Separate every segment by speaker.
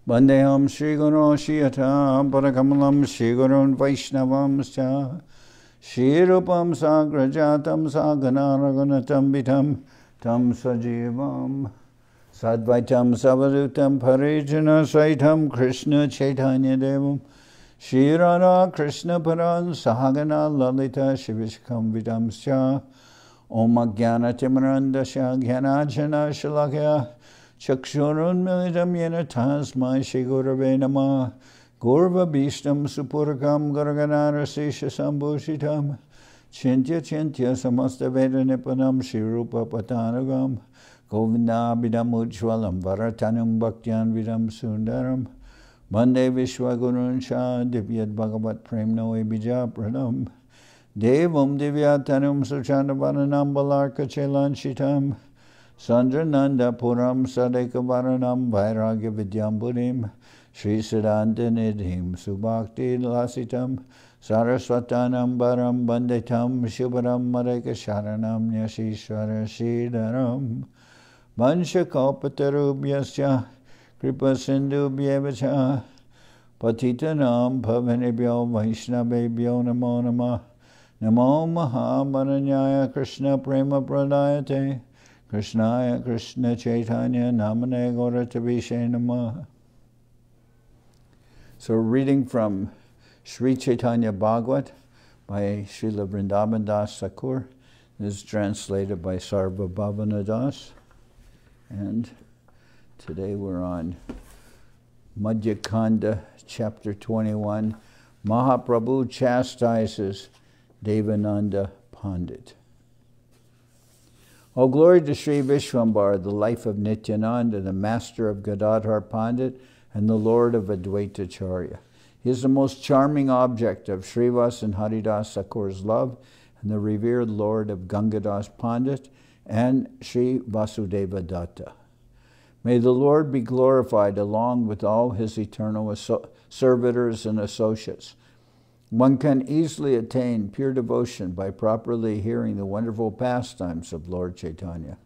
Speaker 1: Vandeham Shri Guru Shiyata Parakamalam Shri Gurun Vaishnavam Scha Shri Rupam Sagrajatam Saganaraganatam Vitam Tam Sajivam Sadvaitam Savadutam Parijana Saitam Krishna Chaitanya Devam Shri Radha Krishna Paran Sahagana Lalita Shivishkam Vidam Scha Om Jnana Timarandasya Jnanajana Shalakya Chakshurun Militam Yena Tasmai Shri Gurave Namah Gurva Bhishtam Supurakam Garaganara Sesha Sambhushitam Chintya Chintya Samasta Veda Nipanam Shri Rupa Patanagam Govinda Bidam Ujwalam Varatanam Bhaktyan Vidam Sundaram Bande Vishwagurun Shah Divyat Bhagavat Prem Noe Bija Pranam Devam Divyatanam Suchanavaranam Balarka Chelan Sandrananda Puram Sadekavaranam Vairagya Vidyamburim Sri Siddhanta Nidhim Subhakti Lasitam Saraswatanam Baram Banditam Shubharam Mareka Sharanam Nyashishwara Shridaram Vanshakapatarubhyasya Kripa Sindhubhyevacha Patitanam Pavanebhyo Vaishnavebhyo Namo Namah Namo Mahamaranyaya Krishna Prema Pradayate Krishnaya Krishna Chaitanya Namane Gauratavishe Namah. So we're reading from Sri Chaitanya Bhagawat by Srila Vrindaban Das Thakur. This is translated by Sarva Bhavana Das. And today we're on Madhya-khanda, chapter 21. Mahaprabhu chastises Devananda Pandit. All glory to Sri Vishwambar, the life of Nityananda, the master of Gadadhar Pandit and the lord of Advaitacharya. He is the most charming object of Srivas and Haridas Thakur's love and the revered lord of Gangadas Pandit and Sri Vasudeva Datta. May the Lord be glorified along with all his eternal servitors and associates. One can easily attain pure devotion by properly hearing the wonderful pastimes of Lord Chaitanya.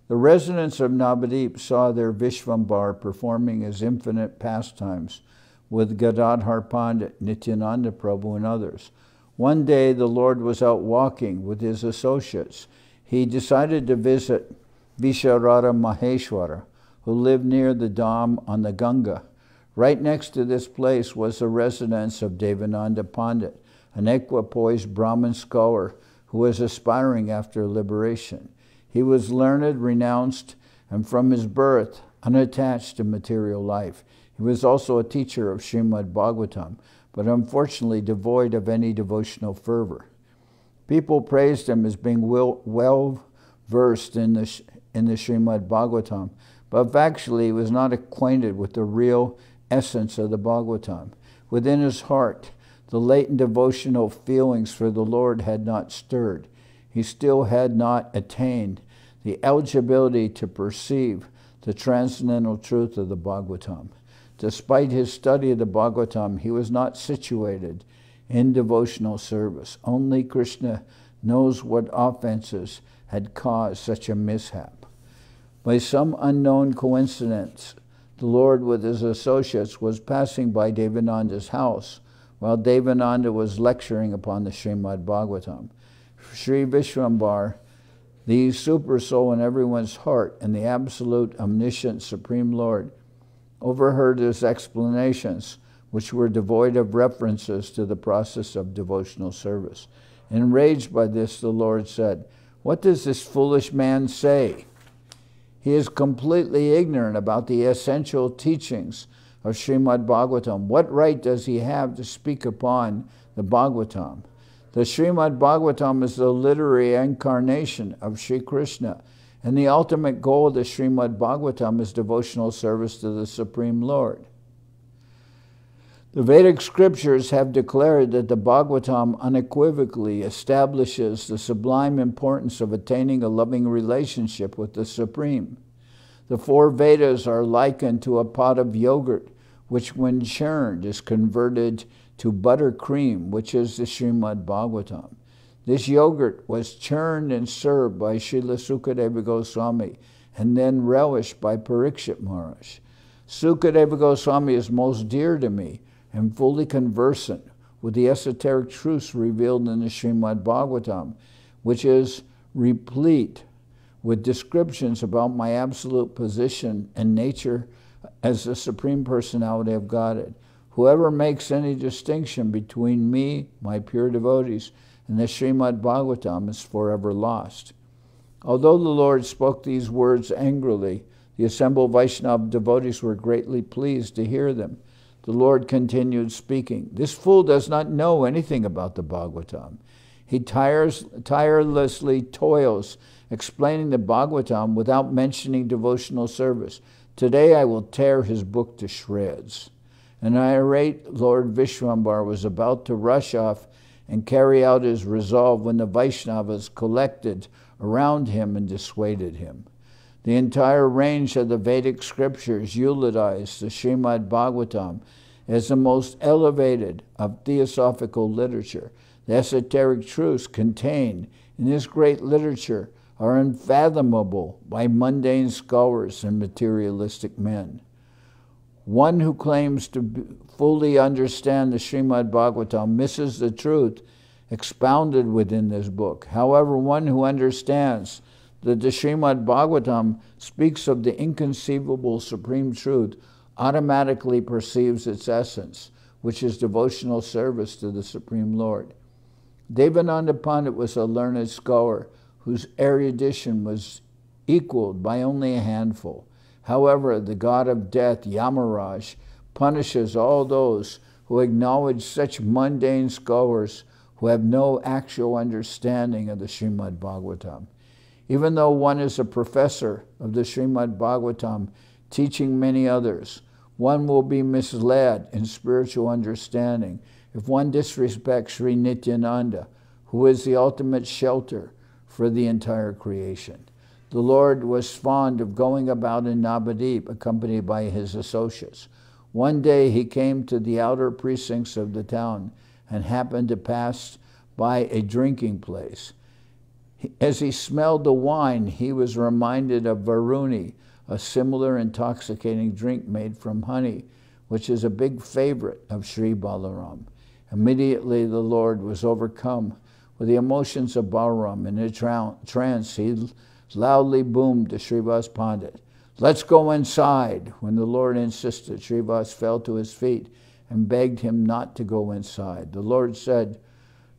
Speaker 1: The residents of Navadip saw their Vishvambar performing his infinite pastimes with Gadadhar Pandit, Nityananda Prabhu, and others. One day the Lord was out walking with his associates. He decided to visit Visharada Maheshwara, who lived near the Dham on the Ganga. Right next to this place was the residence of Devananda Pandit, an equipoised Brahmin scholar who was aspiring after liberation. He was learned, renounced, and from his birth unattached to material life. He was also a teacher of Srimad Bhagavatam, but unfortunately devoid of any devotional fervor. People praised him as being well versed in the Srimad Bhagavatam, but actually he was not acquainted with the real essence of the Bhagavatam. Within his heart, the latent devotional feelings for the Lord had not stirred. He still had not attained the eligibility to perceive the transcendental truth of the Bhagavatam. Despite his study of the Bhagavatam, he was not situated in devotional service. Only Krishna knows what offenses had caused such a mishap. By some unknown coincidence, the Lord with his associates was passing by Devananda's house while Devananda was lecturing upon the Srimad Bhagavatam. Sri Vishwambar, the super soul in everyone's heart and the absolute omniscient Supreme Lord, overheard his explanations, which were devoid of references to the process of devotional service. Enraged by this, the Lord said, "What does this foolish man say? He is completely ignorant about the essential teachings of Srimad Bhagavatam. What right does he have to speak upon the Bhagavatam? The Srimad Bhagavatam is the literary incarnation of Sri Krishna, and the ultimate goal of the Srimad Bhagavatam is devotional service to the Supreme Lord. The Vedic scriptures have declared that the Bhagavatam unequivocally establishes the sublime importance of attaining a loving relationship with the Supreme. The four Vedas are likened to a pot of yogurt, which when churned is converted to buttercream, which is the Srimad Bhagavatam. This yogurt was churned and served by Srila Sukadeva Goswami and then relished by Parikshit Maharaj. Sukadeva Goswami is most dear to me and fully conversant with the esoteric truths revealed in the Srimad Bhagavatam, which is replete with descriptions about my absolute position and nature as the Supreme Personality of Godhead. Whoever makes any distinction between me, my pure devotees, and the Srimad Bhagavatam is forever lost. Although the Lord spoke these words angrily, the assembled Vaishnava devotees were greatly pleased to hear them. The Lord continued speaking. This fool does not know anything about the Bhagavatam. He tirelessly toils, explaining the Bhagavatam without mentioning devotional service. Today I will tear his book to shreds. An irate Lord Vishwambar was about to rush off and carry out his resolve when the Vaishnavas collected around him and dissuaded him. The entire range of the Vedic scriptures eulogized the Srimad Bhagavatam as the most elevated of theosophical literature. The esoteric truths contained in this great literature are unfathomable by mundane scholars and materialistic men. One who claims to fully understand the Srimad Bhagavatam misses the truth expounded within this book. However, one who understands that the Srimad Bhagavatam speaks of the inconceivable supreme truth automatically perceives its essence, which is devotional service to the Supreme Lord. Devananda Pandit was a learned scholar whose erudition was equaled by only a handful. However, the god of death, Yamaraj, punishes all those who acknowledge such mundane scholars who have no actual understanding of the Srimad Bhagavatam. Even though one is a professor of the Srimad Bhagavatam, teaching many others, one will be misled in spiritual understanding if one disrespects Sri Nityananda, who is the ultimate shelter for the entire creation. The Lord was fond of going about in Navadip, accompanied by his associates. One day he came to the outer precincts of the town and happened to pass by a drinking place. As he smelled the wine, he was reminded of Varuni, a similar intoxicating drink made from honey, which is a big favorite of Sri Balaram. Immediately the Lord was overcome with the emotions of Balaram. In a trance, he loudly boomed to Srivas Pandit, "Let's go inside." When the Lord insisted, Srivas fell to his feet and begged him not to go inside. The Lord said,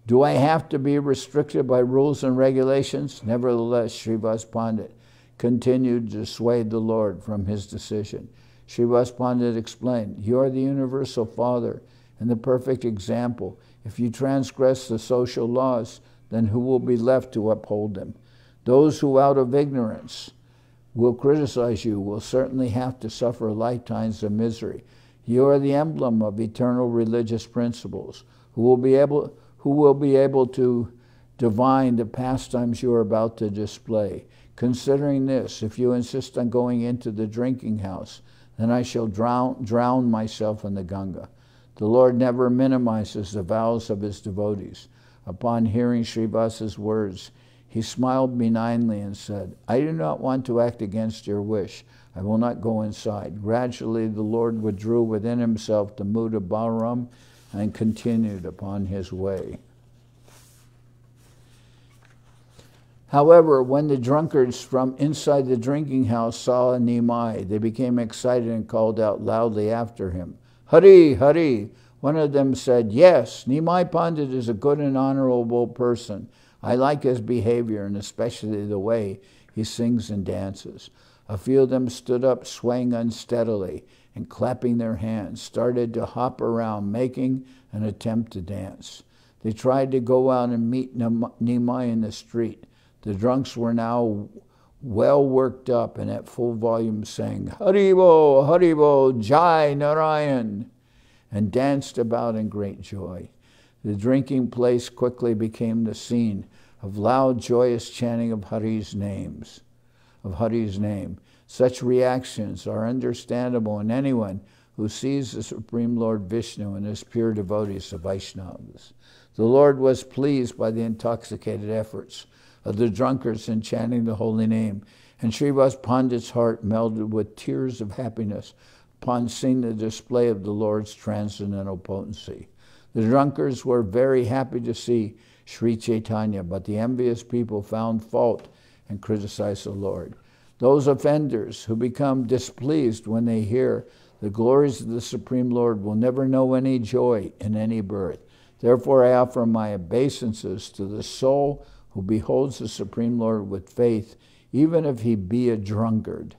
Speaker 1: "Do I have to be restricted by rules and regulations?" Nevertheless, Srivas Pandit continued to dissuade the Lord from his decision. Srivas Pandit explained, "You are the universal Father and the perfect example. If you transgress the social laws, then who will be left to uphold them? Those who out of ignorance will criticize you will certainly have to suffer lifetimes of misery. You are the emblem of eternal religious principles. Who will be able to divine the pastimes you are about to display? Considering this, if you insist on going into the drinking house, then I shall drown myself in the Ganga." The Lord never minimizes the vows of his devotees. Upon hearing Srivas's words, he smiled benignly and said, "I do not want to act against your wish. I will not go inside." Gradually, the Lord withdrew within himself the mood of Balaram and continued upon his way. However, when the drunkards from inside the drinking house saw Nimai, they became excited and called out loudly after him, "Hari, Hari!" One of them said, "Yes, Nimai Pandit is a good and honorable person. I like his behavior and especially the way he sings and dances." A few of them stood up, swaying unsteadily and clapping their hands, started to hop around, making an attempt to dance. They tried to go out and meet Nimai in the street. The drunks were now well worked up and at full volume sang, "Haribo, Haribo, Jai Narayan," and danced about in great joy. The drinking place quickly became the scene of loud, joyous chanting of Hari's name. Such reactions are understandable in anyone who sees the Supreme Lord Vishnu and his pure devotees, the Vaishnavas. The Lord was pleased by the intoxicated efforts of the drunkards in chanting the holy name, and Srivas Pandit's heart melted with tears of happiness upon seeing the display of the Lord's transcendental potency. The drunkards were very happy to see Sri Chaitanya, but the envious people found fault and criticized the Lord. Those offenders who become displeased when they hear the glories of the Supreme Lord will never know any joy in any birth. Therefore I offer my obeisances to the soul who beholds the Supreme Lord with faith, even if he be a drunkard.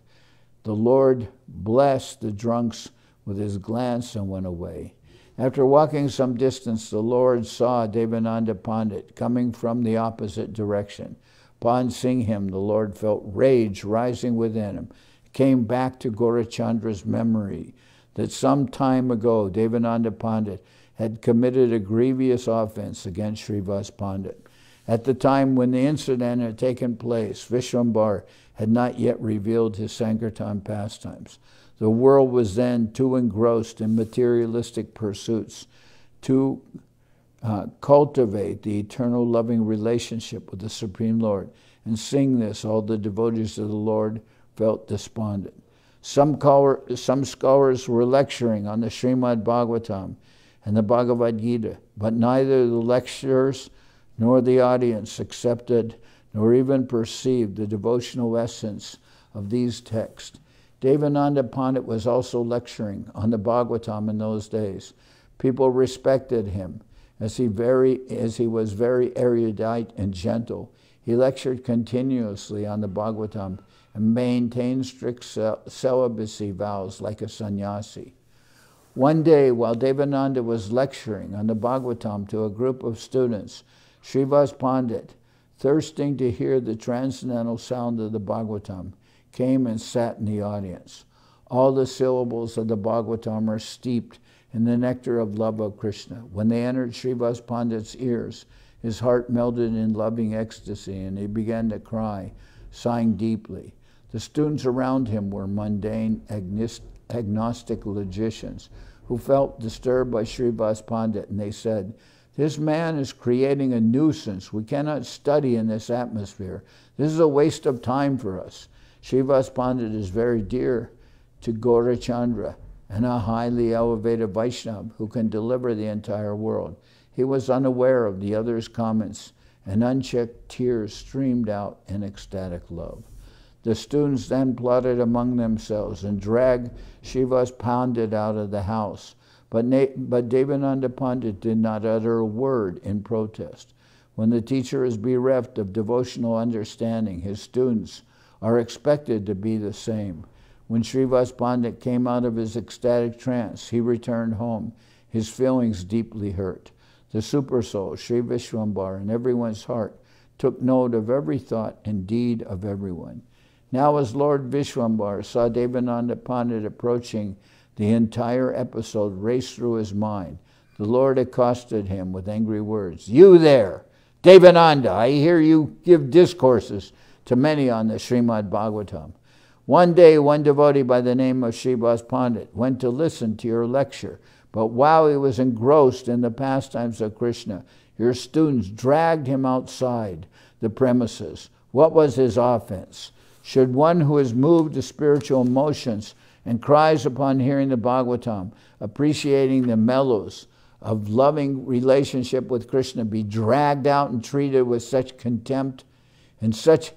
Speaker 1: The Lord blessed the drunks with his glance and went away. After walking some distance, the Lord saw Devananda Pandit coming from the opposite direction. Upon seeing him, the Lord felt rage rising within him. It came back to Gaurachandra's memory that some time ago Devananda Pandit had committed a grievous offense against Srivas Pandit. At the time when the incident had taken place, Vishwambar had not yet revealed his Sankirtan pastimes. The world was then too engrossed in materialistic pursuits to cultivate the eternal loving relationship with the Supreme Lord. And seeing this, all the devotees of the Lord felt despondent. Some scholars were lecturing on the Srimad Bhagavatam and the Bhagavad Gita, but neither the lecturers nor the audience accepted nor even perceived the devotional essence of these texts. Devananda Pandit was also lecturing on the Bhagavatam in those days. People respected him as he was very erudite and gentle. He lectured continuously on the Bhagavatam and maintained strict celibacy vows like a sannyasi. One day, while Devananda was lecturing on the Bhagavatam to a group of students, Srivas Pandit, thirsting to hear the transcendental sound of the Bhagavatam, came and sat in the audience. All the syllables of the Bhagavatam are steeped in the nectar of love of Krishna. When they entered Srivas Pandit's ears, his heart melted in loving ecstasy, and he began to cry, sighing deeply. The students around him were mundane, agnostic logicians who felt disturbed by Srivas Pandit, and they said, "This man is creating a nuisance. We cannot study in this atmosphere. This is a waste of time for us." Srivas Pandit is very dear to Gaurachandra and a highly elevated Vaishnava who can deliver the entire world. He was unaware of the others' comments, and unchecked tears streamed out in ecstatic love. The students then plotted among themselves and dragged Srivas Pandit out of the house. But Devananda Pandit did not utter a word in protest. When the teacher is bereft of devotional understanding, his students are expected to be the same. When Srivas Pandit came out of his ecstatic trance, he returned home, his feelings deeply hurt. The Supersoul, Sri Vishwambar, in everyone's heart, took note of every thought and deed of everyone. Now as Lord Vishwambar saw Devananda Pandit approaching, the entire episode raced through his mind. The Lord accosted him with angry words. "You there, Devananda, I hear you give discourses to many on the Srimad Bhagavatam. One day, one devotee by the name of Srivas Pandit went to listen to your lecture, but while he was engrossed in the pastimes of Krishna, your students dragged him outside the premises. What was his offense? Should one who is moved to spiritual emotions and cries upon hearing the Bhagavatam, appreciating the mellows of loving relationship with Krishna, be dragged out and treated with such contempt in such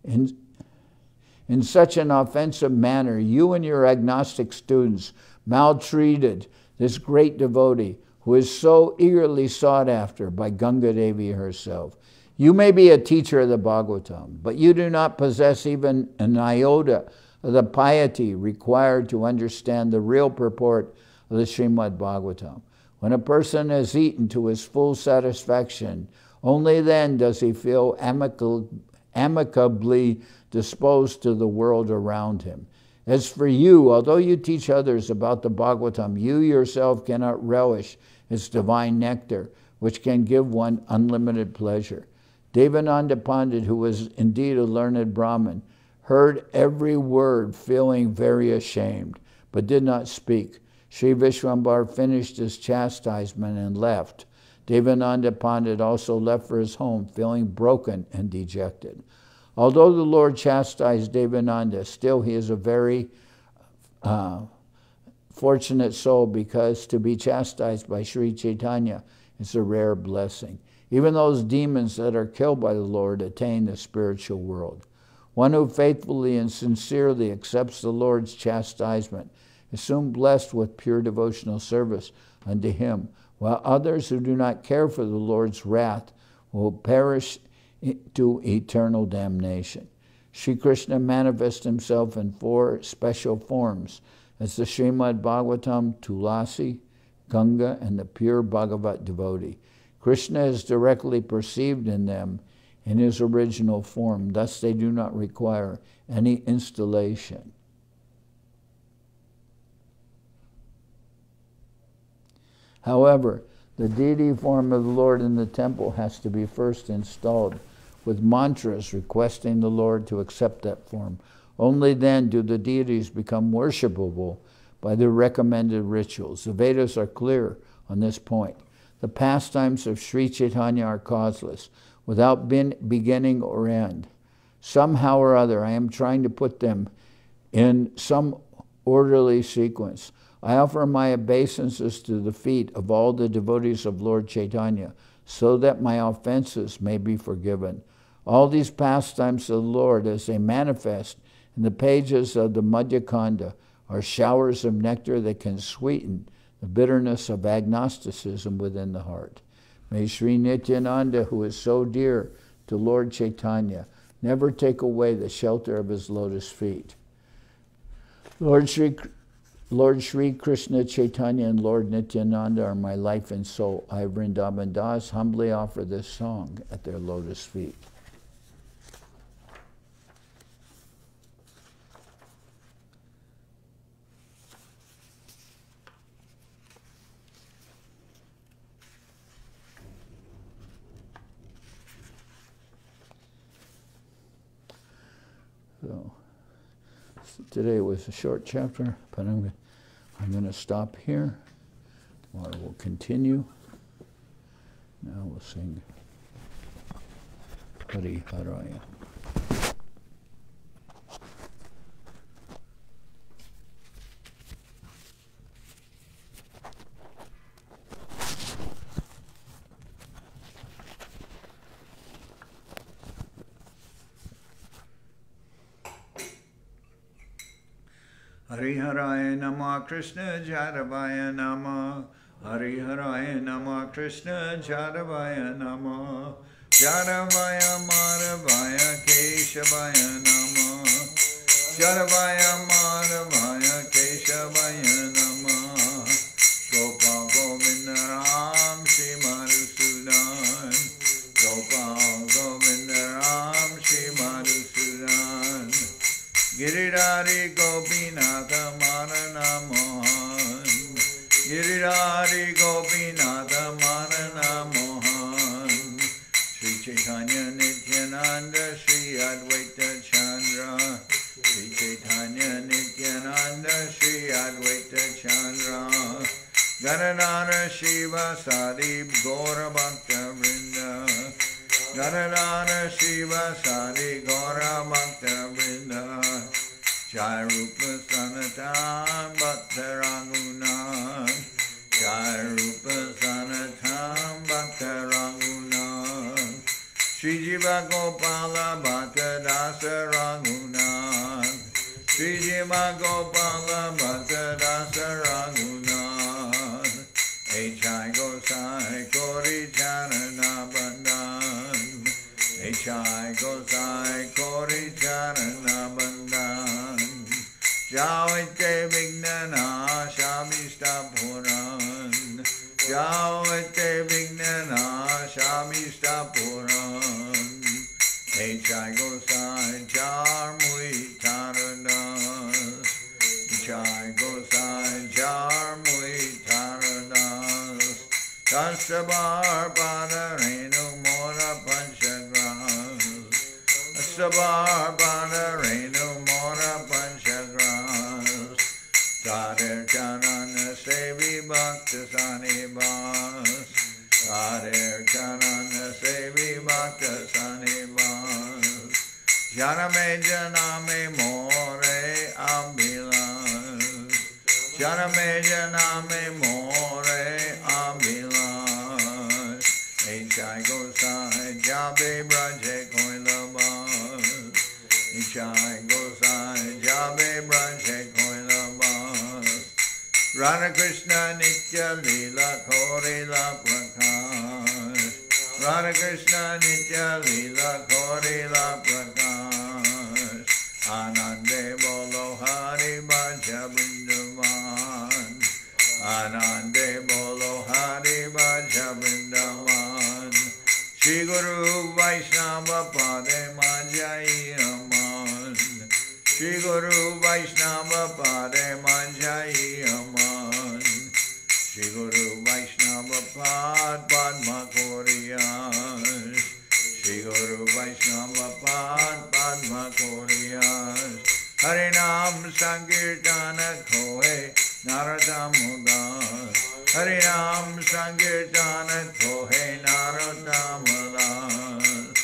Speaker 1: an offensive manner? You and your agnostic students maltreated this great devotee who is so eagerly sought after by Ganga Devi herself. You may be a teacher of the Bhagavatam, but you do not possess even an iota of the piety required to understand the real purport of the Srimad Bhagavatam. When a person has eaten to his full satisfaction, only then does he feel amicably disposed to the world around him. As for you, although you teach others about the Bhagavatam, you yourself cannot relish its divine nectar, which can give one unlimited pleasure. Devananda Pandit, who was indeed a learned Brahmin, heard every word, feeling very ashamed, but did not speak. Sri Vishwambar finished his chastisement and left. Devananda Pandit also left for his home, feeling broken and dejected. Although the Lord chastised Devananda, still he is a very fortunate soul, because to be chastised by Sri Chaitanya is a rare blessing. Even those demons that are killed by the Lord attain the spiritual world. One who faithfully and sincerely accepts the Lord's chastisement is soon blessed with pure devotional service unto him, while others who do not care for the Lord's wrath will perish to eternal damnation. Sri Krishna manifests himself in 4 special forms as the Srimad Bhagavatam, Tulasi, Ganga, and the pure Bhagavat devotee. Krishna is directly perceived in them in his original form, thus they do not require any installation. However, the deity form of the Lord in the temple has to be first installed with mantras requesting the Lord to accept that form. Only then do the deities become worshipable by the recommended rituals. The Vedas are clear on this point. The pastimes of Sri Chaitanya are causeless, without beginning or end. Somehow or other, I am trying to put them in some orderly sequence. I offer my obeisances to the feet of all the devotees of Lord Chaitanya, so that my offenses may be forgiven. All these pastimes of the Lord, as they manifest in the pages of the Madhya-khanda, are showers of nectar that can sweeten the bitterness of agnosticism within the heart. May Sri Nityananda, who is so dear to Lord Chaitanya, never take away the shelter of his lotus feet. Lord Sri Krishna Chaitanya and Lord Nityananda are my life and soul. I, Vrindaban Das, humbly offer this song at their lotus feet. So today was a short chapter, but I'm going to stop here. Tomorrow we'll continue. Now we'll sing Hari Haraya. Hari Haraya Nama Krishna Jadavaya Nama Hari Haraya Nama Krishna Jadavaya Nama Jadavaya Madhavaya Keshavaya Nama Jadavaya Madhavaya Keshavaya Nama Gopal Govinda Ram Shri Madhusudan Gopal Govinda Ram Shri Madhusudan Giridhari Gopinatha Manana Mohan Giridhari Gopinatha Manana Mohan Sri Chaitanya Nityananda Sri Advaita Chandra Sri Chaitanya Nityananda Sri Advaita Chandra Ganadhara Shiva Sadi Gaura Bhakta Vrinda Ganadhara Shiva Sadi Gaura Bhakta Vrinda Jai Rupa Sanatan Bhakta Raghunath Jai Rupa Sanatan Bhakta Raghunath Shri Jiva Gopala Bhakta Dasa Raghunath Shri Jiva Gopala Bhakta Dasa Raghunath H.I. Gosai Kori Charana Bandhan H.I. Gosai Kori Charana Bandhan Javite Vignana Shamista Puran Javite Vignana Shamista Puran H.I. Gosai Jar Mui Taradas H.I. Gosai Jar Mui Taradas Tasabar Padarenu Mora Panchagras Tasabar Padarenu Mora Panchagras Tadir Chanana Sevi Bhakta Sanibas Tadir Chanana Sevi Bhakta Sanibas Janame Janame More Ambilas Janame janame more abilash. Echai gosai jabe braje koilabas. Echai gosai jabe braje koilabas. Radha Krishna Nitya Lila Korila Prakash. Radha Krishna Nitya Lila Korila Prakash. Anande Bolo Hari Bhaja Vrindaban. Anande Bolo Hari Bhaja Vrindaban. Shri Guru Vaishnava Pade Manjai Aman. Shri Guru Vaishnava Pade Manjai Aman. Shri Guru Vaishnava Pad Padma Koriyas. Shri Guru Vaishnava Pad Padma Koriyas. Harinam Sankirtana Kohe Narada Mudas. Harinam Sankirtana Kohe Narada Mudas.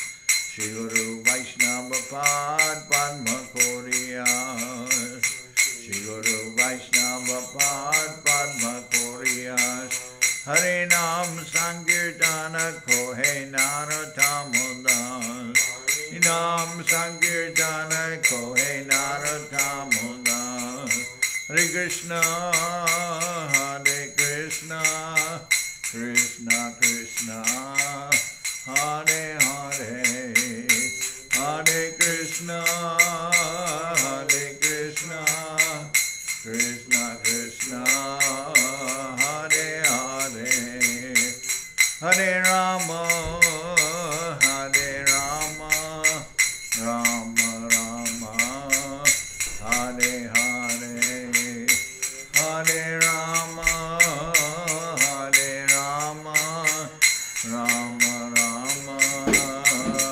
Speaker 1: Shri Guru Vaishnava Pad Padma Koriyas. Shri Guru Vaishnava Pad Padma Koriyas. Harinam Sankirtana Kohe Naratamudas. Nam Sankirtana Kohe Naratamudas. Hare Krishna, Hare Krishna, Krishna Krishna, Hare Hare, Hare Krishna, Hare Krishna, Krishna Krishna, Hare Hare, Hare Rama, Hare Rama, Rama Rama, Hare Hare, Hare Rama, Hare Rama, Rama Rama,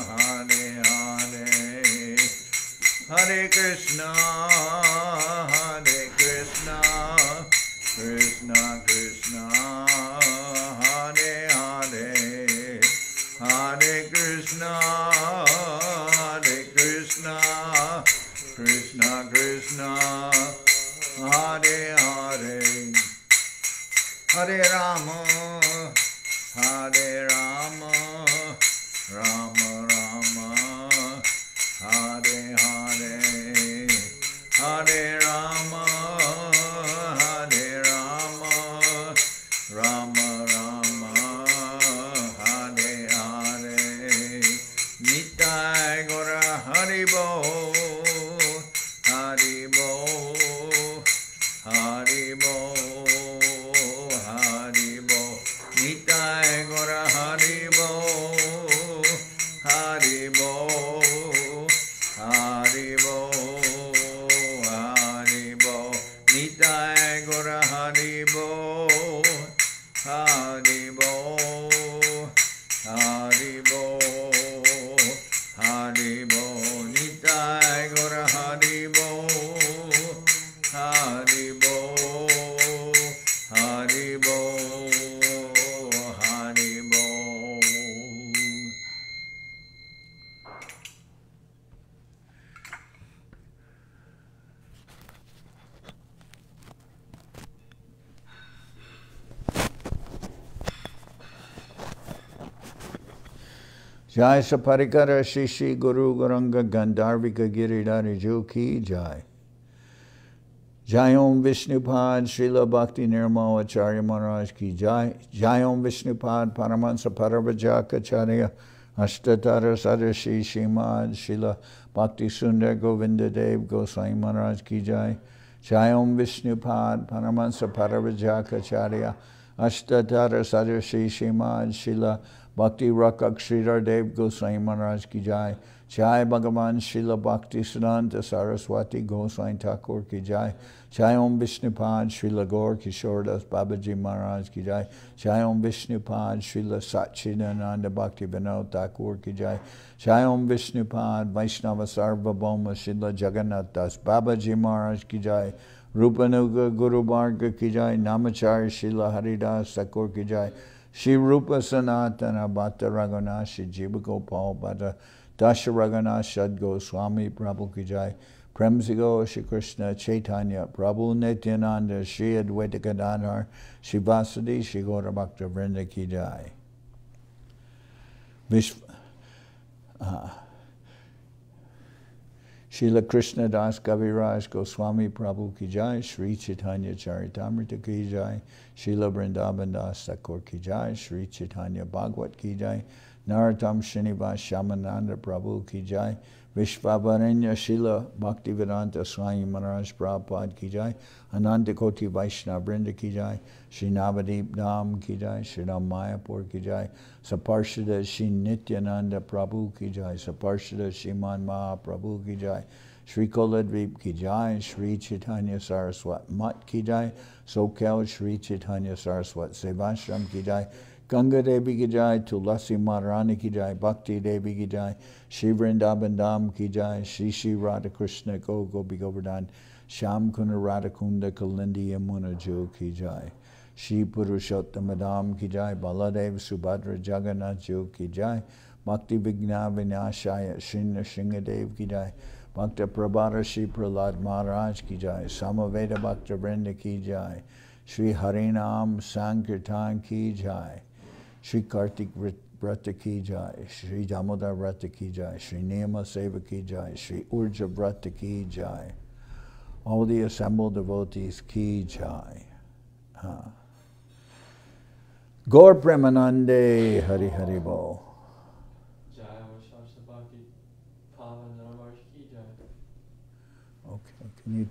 Speaker 1: Hare Hare, Hare Krishna, Hare Krishna, Krishna Krishna, Hare Hare, Hare Krishna, Hare Krishna, Krishna Krishna, Hare Hare, Hare Rama, Hare Rama, Rama Rama, Hare Hare, Hare Rama, Hare Rama, Rama Rama, Hare Hare, Nitai Gora Haribo, Haribo, Haribo, Haribo, Nitai Gora Haribo, Haribo, Haribo, Haribo, Nitai Gora Haribo, Haribo, Haribo, Haribo, Nitai Gora Haribo, Haribo, Haribo, Haribo. Jai Saparikara Shishi Guru Guranga Gandharvika Giridhari Jo Ki Jai. Jai Om Vishnupad Srila Bhakti Nirmal Acharya Maharaj Ki Jai. Jai Om Vishnupad Paramahansa Paravajaka Acharya Ashtatara Sadashi Shimad Srila Bhakti Sundar Govinda Dev Goswami Maharaj Ki Jai. Jai Om Vishnupad Paramahansa Paravajaka Acharya Ashtatara Sadashi Shimad Srila Bhakti Rakak Sridhar Dev Goswami Maharaj Ki Jai. Jai Bhagavan Srila Bhakti Siddhanta Saraswati Goswami Thakur Ki Jai. Jai Om Vishnupad Srila Gaur Kishordas Babaji Maharaj Ki Jai. Jai Om Vishnupad Srila Satchidananda Bhakti Vinod Thakur Ki Jai. Jai Om Vishnupad Vaishnava Sarvabhauma Srila Jagannath Das Babaji Maharaj Ki Jai. Rupanuga Guru Bharga Ki Jai. Namacharya Srila Haridas Thakur Ki Jai. Shri Rupa Sanatana Bhatta Raghunath Shri Jiva Gopal Bhatta Dasha Raghunath Shad Goswami Prabhu Ki Jai. Prem se Gaur Shri Krishna Chaitanya Prabhu Nityananda Shri Advaita Gadadhar Shri Vasadi Shri Gaura Bhakta Vrinda Ki Jai. Srila Krishna Das Kaviraj Goswami Prabhu Ki Jai, Shri Chaitanya Charitamrita Ki Jai, Srila Vrindaban Das Thakur Ki Jai, Shri Chaitanya Bhagawat Ki Jai, Narottam Srinivas Shamananda Prabhu Ki Jai, Vishvavaranya Srila Bhaktivedanta Swami Maharaj Prabhupada Ki Jai, Ananta Koti Vaishnava Vrinda Ki Jai, Shri Navadip Dham Ki Jai, Shri Ram Mayapur Ki Jai, Saparshada Shri Nityananda Prabhu Ki Jai, Saparshada Shriman Mahaprabhu Ki Jai, Shri Koladvip Ki Jai, Shri Chaitanya Saraswat Mat Ki Jai, Soquel Shri Chaitanya Saraswat Sevashram Ki Jai, Ganga Devi Ki Jai, Tulasi Maharani Ki Jai, Bhakti Devi Ki Jai, Shri Vrindaban Dham Ki Jai, Shri Shri Radha Krishna Gopi Govardhan, Sham Kuna Radha Kunda Kalindi Yamuna Jo Ki Jai, Shri Purushottam Dham Ki Jai, Baladev Subhadra Jagannath Jo Ki Jai, Bhakti Vigna Vinashaya Srinna Sringadev Ki Jai, Bhakta Prabhara Shri Prahlad Maharaj Ki Jai, Samaveda Bhakta Vrinda Ki Jai, Shri Harinam Sankirtan Ki Jai, Shri Kartik Vrata Ki Jai, Shri Damodar Vrata Ki Jai, Shri Niyama Seva Ki Jai, Shri Urja Vrata Ki Jai. All the assembled devotees Ki Jai. Gaur Premanande Hari Hari Bo.
Speaker 2: Jai Vashashabhaki Pavan Ki Jai.
Speaker 1: Okay, can you